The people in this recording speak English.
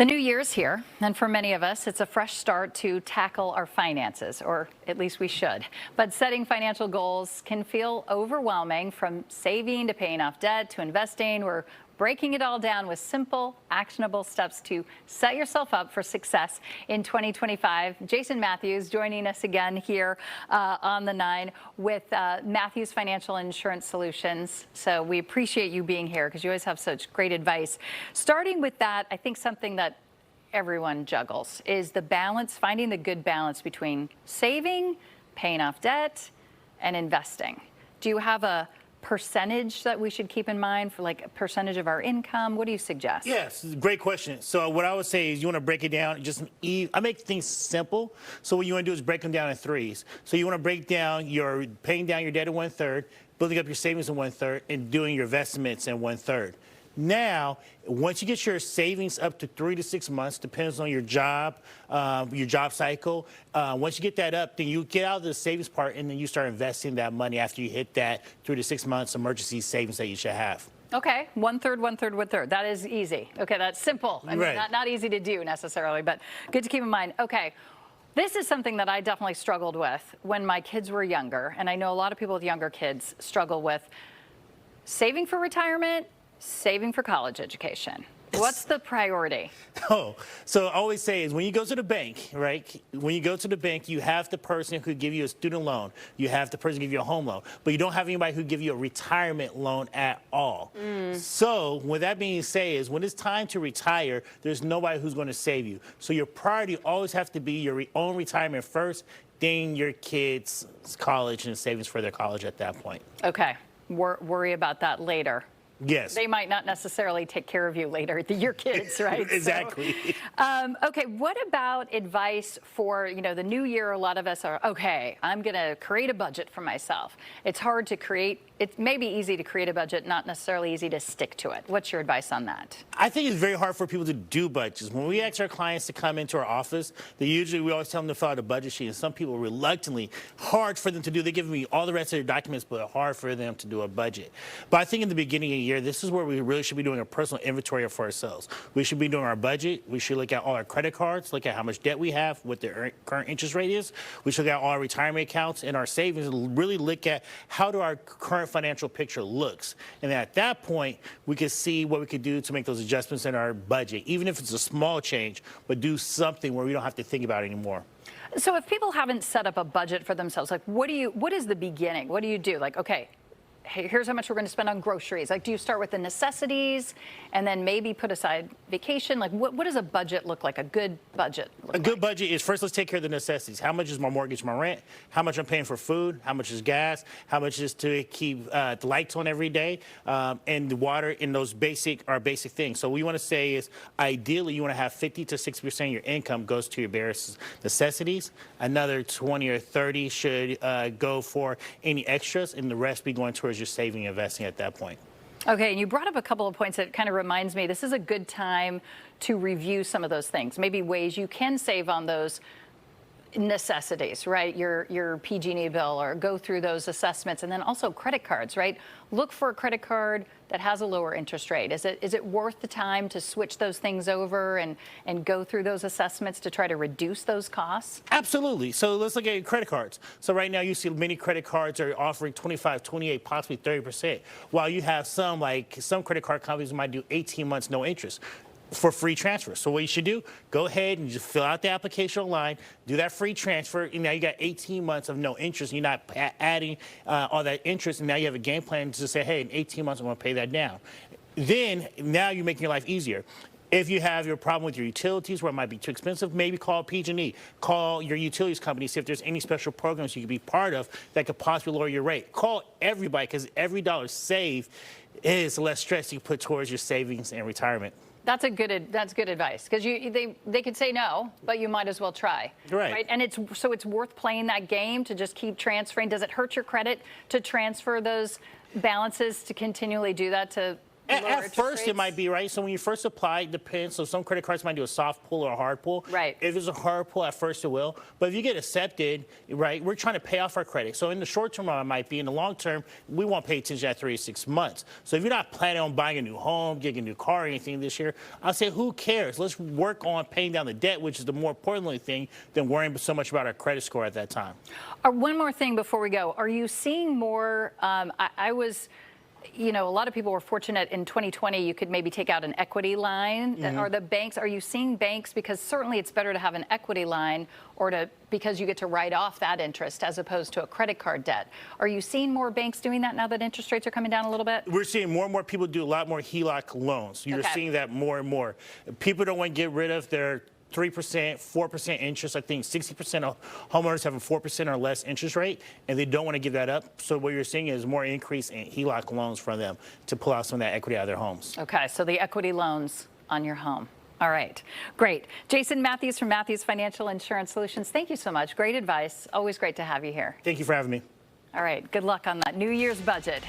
The new year's here, and for many of us, it's a fresh start to tackle our finances, or at least we should. But setting financial goals can feel overwhelming, from saving to paying off debt to investing. We're breaking it all down with simple, actionable steps to set yourself up for success in 2025. Jason Matthews joining us again here on the 9 with Matthews Financial Insurance Solutions. So we appreciate you being here because you always have such great advice. Starting with that, I think something that everyone juggles is the balance, finding the good balance between saving, paying off debt, and investing. Do you have a percentage that we should keep in mind for, like, a percentage of our income? What do you suggest? Yes, great question. So what I would say is you want to break it down. I make things simple. So what you want to do is break them down in threes. So you want to break down your paying down your debt in 1/3, building up your savings in 1/3, and doing your investments in 1/3. Now, once you get your savings up to 3 to 6 months, depends on your job cycle. Once you get that up, then you get out of the savings part, and then you start investing that money after you hit that 3 to 6 months emergency savings that you should have. Okay, 1/3, 1/3, 1/3. That is easy. Okay, that's simple. I mean, right. not easy to do necessarily, but good to keep in mind. Okay. This is something that I definitely struggled with when my kids were younger, and I know a lot of people with younger kids struggle with saving for retirement, saving for college education. What's the priority? Oh, so I always say is when you go to the bank, right? When you go to the bank, you have the person who give you a student loan. You have the person who give you a home loan, but you don't have anybody who give you a retirement loan at all. So with that being said is when it's time to retire, there's nobody who's going to save you. So your priority always has to be your own retirement first, then your kids' college and savings for their college at that point. Okay, worry about that later. Yes. They might not necessarily take care of you later, your kids, right? Exactly. So, okay, what about advice for, the new year? A lot of us are, okay, I'm going to create a budget for myself. It's hard to create. It may be easy to create a budget, not necessarily easy to stick to it. What's your advice on that? I think it's very hard for people to do budgets. When we ask our clients to come into our office, we always tell them to fill out a budget sheet, and some people reluctantly, hard for them to do. They give me all the rest of their documents, but hard for them to do a budget. But I think in the beginning of the year, this is where we really should be doing a personal inventory for ourselves. We should be doing our budget. We should look at all our credit cards, look at how much debt we have, what the current interest rate is. We should look at all our retirement accounts and our savings, and really look at how do our current financial picture looks. And at that point, we can see what we could do to make those adjustments in our budget, even if it's a small change, but do something where we don't have to think about it anymore. So if people haven't set up a budget for themselves, like what is the beginning? What do you do? Like, okay, hey, here's how much we're going to spend on groceries. Like, do you start with the necessities and then maybe put aside vacation? Like, what does a budget look like? A good budget look like? A good budget is, first, let's take care of the necessities. How much is my mortgage, my rent? How much I'm paying for food? How much is gas? How much is to keep the lights on every day? And the water, and those basic things. So what we want to say is, ideally, you want to have 50 to 60% of your income goes to your various necessities. Another 20 or 30 should go for any extras, and the rest be going towards your saving and investing at that point. Okay, and you brought up a couple of points that kind of reminds me, this is a good time to review some of those things, maybe ways you can save on those necessities, right? Your PG&E bill, or go through those assessments, and then also credit cards, right? Look for a credit card that has a lower interest rate. Is it worth the time to switch those things over and go through those assessments to try to reduce those costs? Absolutely. So let's look at credit cards. So right now you see many credit cards are offering 25, 28, possibly 30%, while you have some credit card companies might do 18 months no interest for free transfer. So what you should do, go ahead and just fill out the application online, do that free transfer, and now you got 18 months of no interest. You're not adding all that interest, and now you have a game plan to say, hey, in 18 months I'm going to pay that down. Then now you're making your life easier. If you have your problem with your utilities where it might be too expensive, maybe call PG&E. Call your utilities company, see if there's any special programs you could be part of that could possibly lower your rate. Call everybody, because every dollar saved is less stress you put towards your savings and retirement. That's good advice, because they could say no, but you might as well try. Right? And it's worth playing that game to just keep transferring. Does it hurt your credit to transfer those balances, to continually do that to lower At interest first, it rates? might be, right? So when you first apply, it depends. So some credit cards might do a soft pull or a hard pull. Right. If it's a hard pull, at first it will. But if you get accepted, right, we're trying to pay off our credit. So in the short term, it might be. In the long term, we won't pay attention at 3 to 6 months. So if you're not planning on buying a new home, getting a new car or anything this year, I'll say, who cares? Let's work on paying down the debt, which is the more important thing than worrying so much about our credit score at that time. One more thing before we go. Are you seeing more? I was, a lot of people were fortunate in 2020. You could maybe take out an equity line. Are the banks? Are you seeing banks? Because certainly it's better to have an equity line, because you get to write off that interest as opposed to a credit card debt. Are you seeing more banks doing that now that interest rates are coming down a little bit? We're seeing more and more people do a lot more HELOC loans. You're seeing that more and more. People don't want to get rid of their 3%, 4% interest. I think 60% of homeowners have a 4% or less interest rate, and they don't want to give that up. So what you're seeing is more increase in HELOC loans for them to pull out some of that equity out of their homes. Okay, so the equity loans on your home. All right, great. Jason Matthews from Matthews Financial Insurance Solutions, thank you so much. Great advice. Always great to have you here. Thank you for having me. All right, good luck on that New Year's budget.